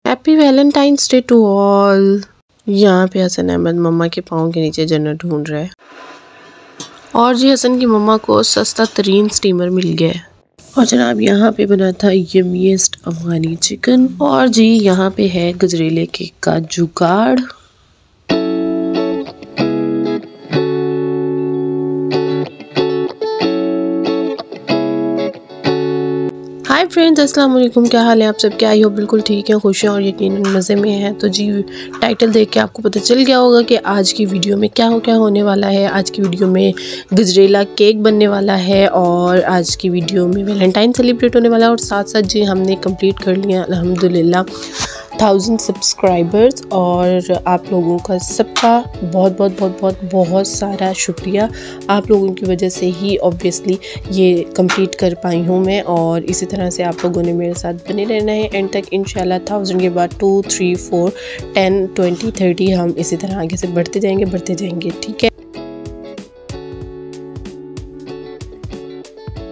Happy valentine's day to all. यहाँ पे हसन अहमद मम्मा के पाँव के नीचे जन्नत ढूंढ रहा है और जी हसन की मम्मा को सस्ता तरीन स्टीमर मिल गया है। और जनाब यहाँ पे बना था यमीएस्ट अफगानी चिकन और जी यहाँ पे है गजरेले केक का जुगाड़। हाय फ्रेंड्स, अस्सलाम वालेकुम। क्या हाल है आप सब? क्या आई हो बिल्कुल ठीक है, खुश हैं और यकीनन मज़े में हैं। तो जी टाइटल देख के आपको पता चल गया होगा कि आज की वीडियो में क्या होने वाला है। आज की वीडियो में गजरेला केक बनने वाला है और आज की वीडियो में वैलेंटाइन सेलिब्रेट होने वाला है। और साथ साथ जी हमने कंप्लीट कर लिया अल्हम्दुलिल्लाह 1000 सब्सक्राइबर्स और आप लोगों का सबका बहुत सारा शुक्रिया। आप लोगों की वजह से ही ऑब्वियसली ये कंप्लीट कर पाई हूँ मैं और इसी तरह से आप लोगों ने मेरे साथ बने रहना है एंड तक इंशाल्लाह। 1000 के बाद 2, 3, 4, 10, 20, 30 हम इसी तरह आगे से बढ़ते जाएंगे, ठीक है।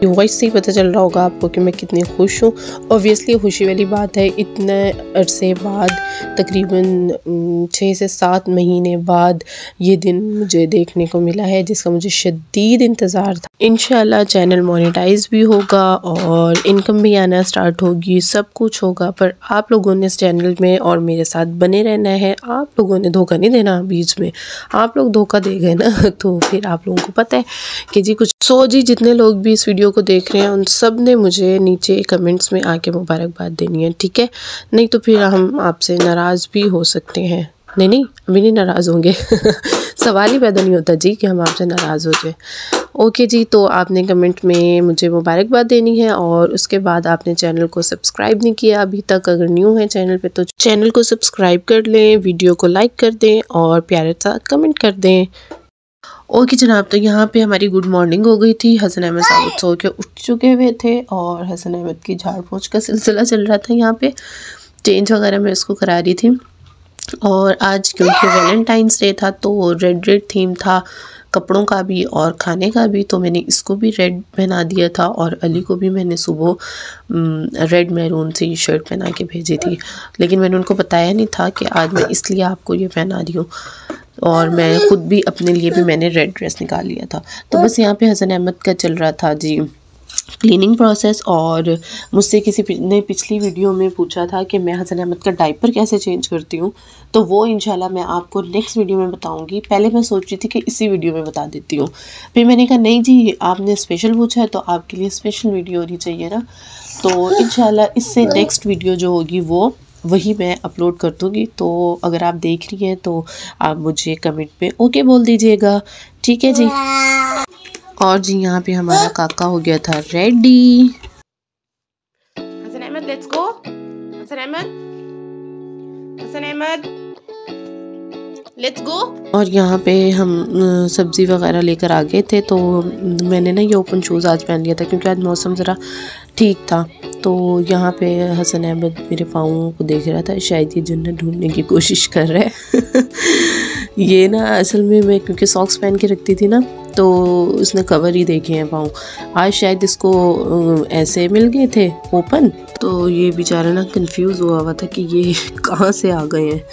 वॉइस से ही पता चल रहा होगा आपको कि मैं कितनी खुश हूँ। ऑब्वियसली खुशी वाली बात है, इतने अरसे बाद तकरीबन 6 से 7 महीने बाद ये दिन मुझे देखने को मिला है जिसका मुझे शदीद इंतज़ार था। इंशाल्लाह चैनल मोनेटाइज भी होगा और इनकम भी आना स्टार्ट होगी, सब कुछ होगा। पर आप लोगों ने इस चैनल में और मेरे साथ बने रहना है। आप लोगों ने धोखा नहीं देना बीच में। आप लोग धोखा दे गए ना तो फिर आप लोगों को पता है कि जी कुछ जी जितने लोग भी इस वीडियो को देख रहे हैं उन सब ने मुझे नीचे कमेंट्स में आके मुबारकबाद देनी है, ठीक है। नहीं तो फिर हम आपसे नाराज़ भी हो सकते हैं। नहीं अभी नहीं नाराज़ होंगे सवाल ही पैदा नहीं होता जी कि हम आपसे नाराज़ हो जाए। ओके जी, तो आपने कमेंट में मुझे मुबारकबाद देनी है और उसके बाद आपने चैनल को सब्सक्राइब नहीं किया अभी तक, अगर न्यू है चैनल पे तो चैनल को सब्सक्राइब कर लें, वीडियो को लाइक कर दें और प्यारे सा कमेंट कर दें। ओके जनाब, तो यहाँ पे हमारी गुड मॉर्निंग हो गई थी। हसन अहमद साहब सो के उठ चुके हुए थे और हसन अहमद की झाड़ पोंछ का सिलसिला चल रहा था। यहाँ पे चेंज वगैरह मैं इसको करा रही थी और आज क्योंकि वैलेंटाइंस डे था तो रेड थीम था कपड़ों का भी और खाने का भी, तो मैंने इसको भी रेड पहना दिया था और अली को भी मैंने सुबह रेड मैरून सी शर्ट पहना के भेजी थी। लेकिन मैंने उनको बताया नहीं था कि आज मैं इसलिए आपको ये पहना रही हूँ और मैं खुद भी अपने लिए भी मैंने रेड ड्रेस निकाल लिया था। तो बस यहाँ पे हसन अहमद का चल रहा था जी क्लीनिंग प्रोसेस और मुझसे किसी ने पिछली वीडियो में पूछा था कि मैं हसन अहमद का डायपर कैसे चेंज करती हूँ, तो वो इंशाल्लाह मैं आपको नेक्स्ट वीडियो में बताऊँगी। पहले मैं सोच रही थी कि इसी वीडियो में बता देती हूँ, फिर मैंने कहा नहीं जी आपने स्पेशल पूछा है तो आपके लिए स्पेशल वीडियो होनी चाहिए ना। तो इंशाल्लाह इससे नेक्स्ट वीडियो जो होगी वो वही मैं अपलोड कर दूँगी। तो अगर आप देख रही हैं तो आप मुझे कमेंट में ओके बोल दीजिएगा, ठीक है जी। और जी यहाँ पे हमारा काका हो गया था ready. Hasan Ahmed let's go, Hasan Ahmed let's go. और यहाँ पे हम सब्ज़ी वगैरह लेकर आ गए थे तो मैंने ना ये ओपन शूज़ आज पहन लिया था क्योंकि आज मौसम ज़रा ठीक था। तो यहाँ पे हसन अहमद मेरे पाँवों को देख रहा था, शायद ये जन्नत ढूंढने की कोशिश कर रहा है ये ना असल में मैं क्योंकि सॉक्स पहन के रखती थी ना तो उसने कवर ही देखे हैं पाँव। आज शायद इसको ऐसे मिल गए थे ओपन, तो ये बेचारा ना कंफ्यूज हुआ था कि ये कहाँ से आ गए हैं।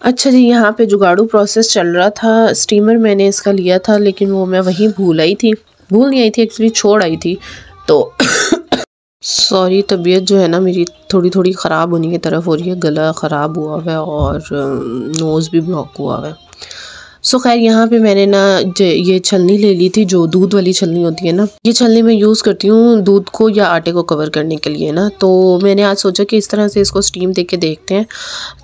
अच्छा जी, यहाँ पे जुगाड़ू प्रोसेस चल रहा था। स्टीमर मैंने इसका लिया था लेकिन वो मैं वहीं भूल नहीं आई थी एक्चुअली, छोड़ आई थी। तो सॉरी, तबीयत जो है ना मेरी थोड़ी ख़राब होने की तरफ हो रही है, गला ख़राब हुआ हुआ है और नोज़ भी ब्लॉक हुआ हुआ है। सो खैर यहाँ पे मैंने ना ये छलनी ले ली थी, जो दूध वाली छलनी होती है ना। ये छलनी मैं यूज़ करती हूँ दूध को या आटे को कवर करने के लिए ना। तो मैंने आज सोचा कि इस तरह से इसको स्टीम दे के देखते हैं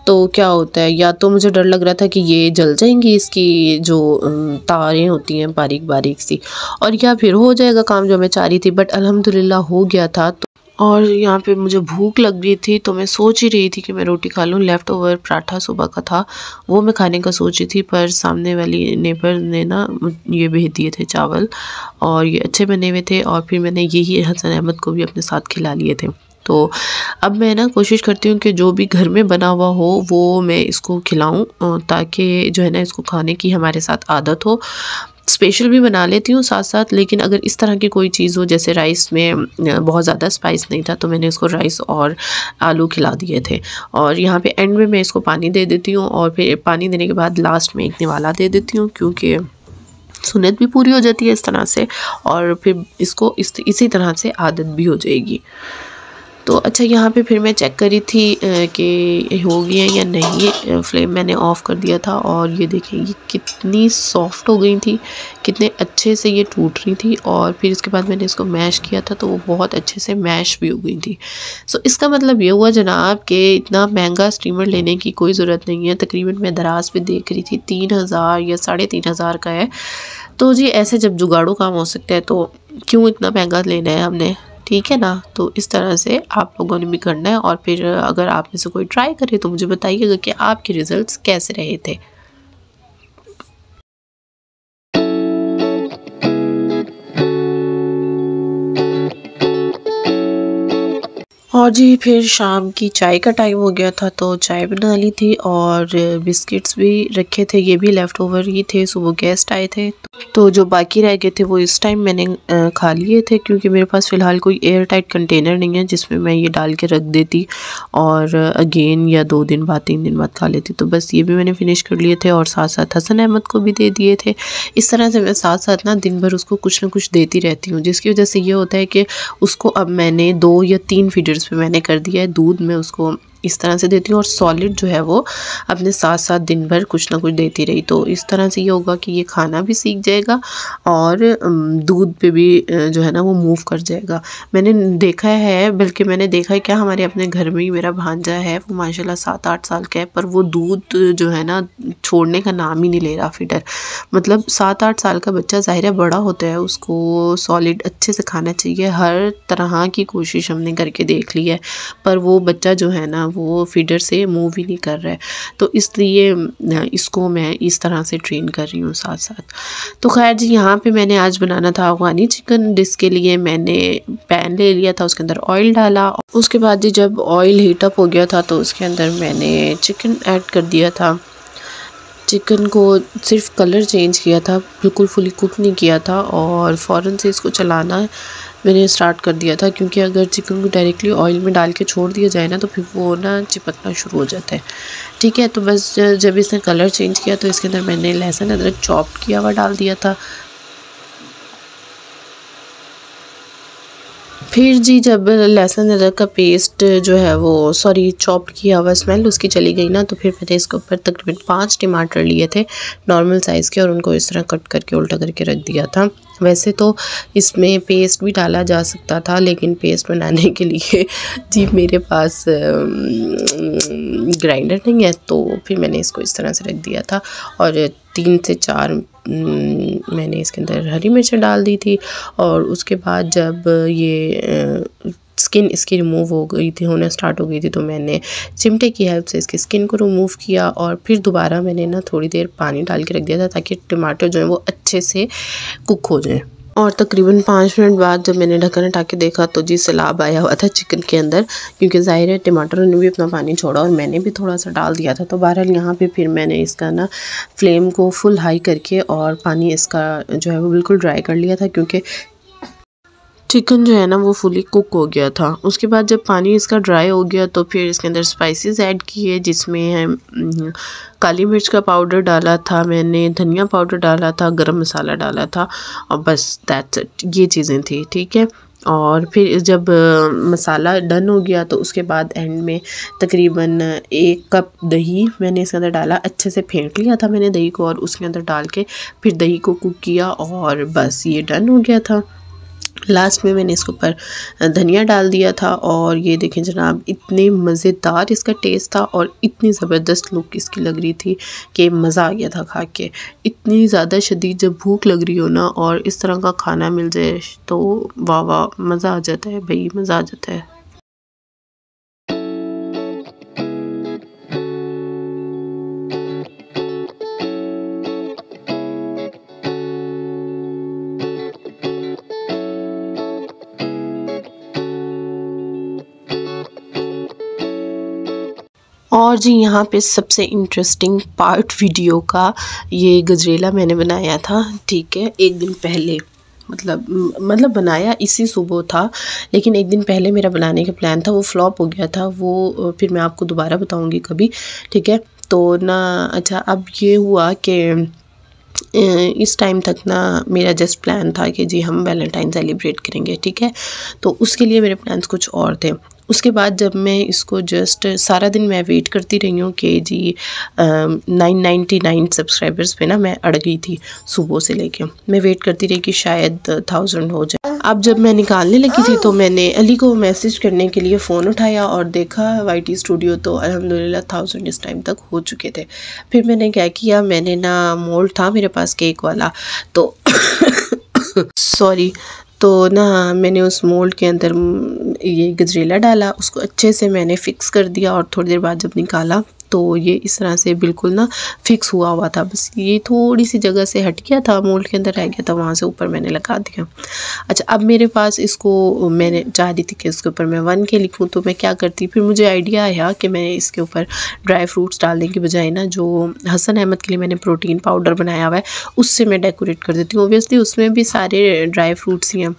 तो क्या होता है। या तो मुझे डर लग रहा था कि ये जल जाएंगी इसकी जो तारें होती हैं बारीक सी, और या फिर हो जाएगा काम जो मैं चाह रही थी, बट अल्हम्दुलिल्लाह हो गया था। और यहाँ पे मुझे भूख लग रही थी तो मैं सोच ही रही थी कि मैं रोटी खा लूँ। लेफ़्ट ओवर पराठा सुबह का था वो मैं खाने का सोच रही थी, पर सामने वाली नेबर ने ना ये भेज दिए थे चावल और ये अच्छे बने हुए थे और फिर मैंने यही हसन अहमद को भी अपने साथ खिला लिए थे। तो अब मैं ना कोशिश करती हूँ कि जो भी घर में बना हुआ हो वो मैं इसको खिलाऊं, ताकि जो है ना इसको खाने की हमारे साथ आदत हो। स्पेशल भी बना लेती हूँ साथ साथ, लेकिन अगर इस तरह की कोई चीज़ हो, जैसे राइस में बहुत ज़्यादा स्पाइस नहीं था तो मैंने इसको राइस और आलू खिला दिए थे। और यहाँ पे एंड में मैं इसको पानी दे देती हूँ, और फिर पानी देने के बाद लास्ट में एक निवाला दे देती हूँ, क्योंकि सुन्नत भी पूरी हो जाती है इस तरह से, और फिर इसको इसी तरह से आदत भी हो जाएगी। तो अच्छा, यहाँ पे फिर मैं चेक करी थी कि हो गई है या नहीं। फ्लेम मैंने ऑफ़ कर दिया था, और ये देखें ये कितनी सॉफ्ट हो गई थी, कितने अच्छे से ये टूट रही थी। और फिर इसके बाद मैंने इसको मैश किया था तो वो बहुत अच्छे से मैश भी हो गई थी। सो इसका मतलब ये हुआ जनाब कि इतना महंगा स्टीमर लेने की कोई ज़रूरत नहीं है। तकरीबन मैं दराज पे देख रही थी 3000 या 3500 का है। तो जी ऐसे जब जुगाड़ू काम हो सकता है तो क्यों इतना महंगा लेना है हमने, ठीक है ना। तो इस तरह से आप लोगों ने भी करना है, और फिर अगर आप में से कोई ट्राई करे तो मुझे बताइएगा कि आपके रिजल्ट्स कैसे रहे थे। और जी फिर शाम की चाय का टाइम हो गया था, तो चाय बना ली थी, और बिस्किट्स भी रखे थे, ये भी लेफ़्ट ओवर ही थे। सुबह गेस्ट आए थे तो जो बाकी रह गए थे वो इस टाइम मैंने खा लिए थे, क्योंकि मेरे पास फ़िलहाल कोई एयर टाइट कंटेनर नहीं है जिसमें मैं ये डाल के रख देती और अगेन या 2 दिन बाद 3 दिन बाद खा लेती। तो बस ये भी मैंने फ़िनिश कर लिए थे, और साथ साथ हसन अहमद को भी दे दिए थे। इस तरह से मैं साथ साथ ना दिन भर उसको कुछ ना कुछ देती रहती हूँ, जिसकी वजह से ये होता है कि उसको अब मैंने 2 या 3 फीडर्स पे मैंने कर दिया है। दूध मैं उसको इस तरह से देती हूँ, और सॉलिड जो है वो अपने साथ साथ दिन भर कुछ ना कुछ देती रही। तो इस तरह से ये होगा कि ये खाना भी सीख जाएगा, और दूध पे भी जो है ना वो मूव कर जाएगा। मैंने देखा है, बल्कि मैंने देखा है क्या, हमारे अपने घर में ही मेरा भांजा है, वो माशाल्लाह 7-8 साल का है, पर वो दूध जो है ना छोड़ने का नाम ही नहीं ले रहा फीडर। मतलब 7-8 साल का बच्चा ज़ाहिर है बड़ा होता है, उसको सॉलिड अच्छे से खाना चाहिए। हर तरह की कोशिश हमने करके देख ली है, पर वो बच्चा जो है ना वो फीडर से मूव ही नहीं कर रहा है। तो इसलिए इसको मैं इस तरह से ट्रेन कर रही हूँ साथ साथ। तो खैर जी, यहाँ पे मैंने आज बनाना था अफ़गानी चिकन डिश के लिए मैंने पैन ले लिया था, उसके अंदर ऑयल डाला। उसके बाद जी जब ऑयल हीट अप हो गया था तो उसके अंदर मैंने चिकन ऐड कर दिया था। चिकन को सिर्फ कलर चेंज किया था, बिल्कुल फुली कुक नहीं किया था, और फ़ौरन से इसको चलाना मैंने स्टार्ट कर दिया था, क्योंकि अगर चिकन को डायरेक्टली ऑयल में डाल के छोड़ दिया जाए ना तो फिर वो ना चिपकना शुरू हो जाता है। ठीक है, तो बस जब इसने कलर चेंज किया तो इसके अंदर मैंने लहसुन अदरक चॉप किया हुआ डाल दिया था। फिर जी जब लहसुन अदरक का पेस्ट जो है वो चॉप किया हुआ स्मेल उसकी चली गई ना, तो फिर मैंने इसके ऊपर तकरीबन 5 टमाटर लिए थे नॉर्मल साइज़ के, और उनको इस तरह कट करके उल्टा करके रख दिया था। वैसे तो इसमें पेस्ट भी डाला जा सकता था, लेकिन पेस्ट बनाने के लिए जी मेरे पास ग्राइंडर नहीं है, तो फिर मैंने इसको इस तरह से रख दिया था। और 3 से 4 मैंने इसके अंदर हरी मिर्चें डाल दी थी, और उसके बाद जब ये स्किन इसकी रिमूव हो गई थी, होना स्टार्ट हो गई थी, तो मैंने चिमटे की हेल्प से इसकी स्किन को रिमूव किया, और फिर दोबारा मैंने ना थोड़ी देर पानी डाल के रख दिया था ताकि टमाटर जो है वो अच्छे से कुक हो जाए। और तकरीबन 5 मिनट बाद जब मैंने ढक्कन हटा के देखा तो जी सैलाब आया हुआ था चिकन के अंदर, क्योंकि ज़ाहिर है टमाटरों ने भी अपना पानी छोड़ा और मैंने भी थोड़ा सा डाल दिया था। तो बहरहाल यहाँ पे फिर मैंने इसका ना फ्लेम को फुल हाई करके और पानी इसका जो है वो बिल्कुल ड्राई कर लिया था, क्योंकि चिकन जो है ना वो फुली कुक हो गया था। उसके बाद जब पानी इसका ड्राई हो गया तो फिर इसके अंदर स्पाइसेस ऐड किए, जिसमें काली मिर्च का पाउडर डाला था मैंने, धनिया पाउडर डाला था, गरम मसाला डाला था, और बस दैट्स इट, ये चीज़ें थी। ठीक है, और फिर जब मसाला डन हो गया तो उसके बाद एंड में तकरीबन 1 कप दही मैंने इसके अंदर डाला, अच्छे से फेंट लिया था मैंने दही को, और उसके अंदर डाल के फिर दही को कुक किया, और बस ये डन हो गया था। लास्ट में मैंने इसके ऊपर धनिया डाल दिया था, और ये देखें जनाब इतने मज़ेदार इसका टेस्ट था और इतनी ज़बरदस्त लुक इसकी लग रही थी कि मज़ा आ गया था खा के। इतनी ज़्यादा शदीद जब भूख लग रही हो ना और इस तरह का खाना मिल जाए तो वाह वाह, मज़ा आ जाता है भाई, मज़ा आ जाता है। और जी यहाँ पे सबसे इंटरेस्टिंग पार्ट वीडियो का, ये गजरेला मैंने बनाया था, ठीक है, एक दिन पहले, मतलब बनाया इसी सुबह था, लेकिन एक दिन पहले मेरा बनाने का प्लान था, वो फ्लॉप हो गया था, वो फिर मैं आपको दोबारा बताऊंगी कभी, ठीक है। तो ना अच्छा, अब ये हुआ कि इस टाइम तक ना मेरा जस्ट प्लान था कि जी हम वैलेंटाइन सेलिब्रेट करेंगे, ठीक है। तो उसके लिए मेरे प्लान्स कुछ और थे। उसके बाद जब मैं इसको जस्ट सारा दिन मैं वेट करती रही हूँ कि जी 999 सब्सक्राइबर्स पे ना मैं अड़ गई थी, सुबह से लेके मैं वेट करती रही कि शायद 1000 हो जाए। अब जब मैं निकालने लगी थी तो मैंने अली को मैसेज करने के लिए फ़ोन उठाया और देखा YT स्टूडियो, तो अल्हम्दुलिल्लाह 1000 इस टाइम तक हो चुके थे। फिर मैंने क्या किया, मैंने ना मोल्ड था मेरे पास केक वाला, तो सॉरी, तो ना मैंने उस मोल्ड के अंदर ये गजरेला डाला, उसको अच्छे से मैंने फ़िक्स कर दिया और थोड़ी देर बाद जब निकाला तो ये इस तरह से बिल्कुल ना फिक्स हुआ था। बस ये थोड़ी सी जगह से हट गया था, मोल्ड के अंदर रह गया था, वहाँ से ऊपर मैंने लगा दिया। अच्छा, अब मेरे पास इसको मैंने चाह रही थी कि इसके ऊपर मैं 1K लिखूँ, तो मैं क्या करती, फिर मुझे आइडिया आया कि मैं इसके ऊपर ड्राई फ्रूट्स डालने की बजाय ना जो हसन अहमद के लिए मैंने प्रोटीन पाउडर बनाया हुआ है उससे मैं डेकोरेट कर देती हूँ। ओबियसली उसमें भी सारे ड्राई फ्रूट्स ही हैं,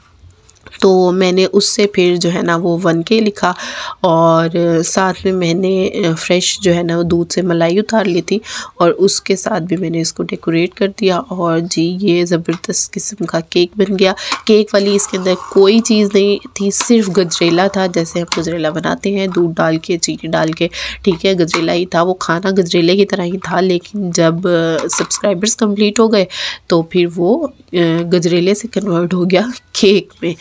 तो मैंने उससे फिर जो है ना वो 1K लिखा और साथ में मैंने फ़्रेश जो है ना वो दूध से मलाई उतार ली थी और उसके साथ भी मैंने इसको डेकोरेट कर दिया। और जी ये ज़बरदस्त किस्म का केक बन गया। केक वाली इसके अंदर कोई चीज़ नहीं थी, सिर्फ गजरेला था, जैसे हम गजरेला बनाते हैं दूध डाल के चीनी डाल के, ठीक है, गजरेला ही था। वो खाना गजरेले की तरह ही था, लेकिन जब सब्सक्राइबर्स कंप्लीट हो गए तो फिर वो गजरेले से कन्वर्ट हो गया केक में।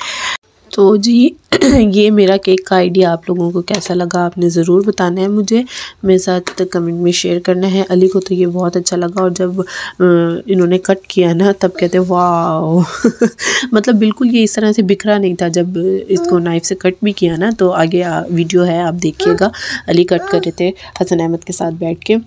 तो जी ये मेरा केक का आइडिया आप लोगों को कैसा लगा आपने ज़रूर बताना है, मुझे मेरे साथ कमेंट में शेयर करना है। अली को तो ये बहुत अच्छा लगा और जब इन्होंने कट किया ना तब कहते वाह मतलब बिल्कुल ये इस तरह से बिखरा नहीं था। जब इसको नाइफ से कट भी किया ना, तो आगे वीडियो है आप देखिएगा, अली कट कर रहे थे हसन अहमद के साथ बैठ के।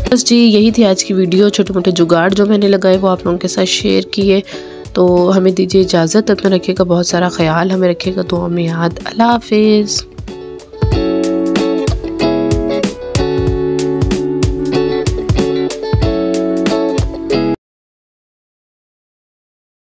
बस जी यही थी आज की वीडियो, छोटे मोटे जुगाड़ जो मैंने लगाए वो आप लोगों के साथ शेयर किए। तो हमें दीजिए इजाज़त, अपना रखिएगा बहुत सारा ख्याल, हमें रखिएगा दुआ में याद। अल्लाह हाफिज़।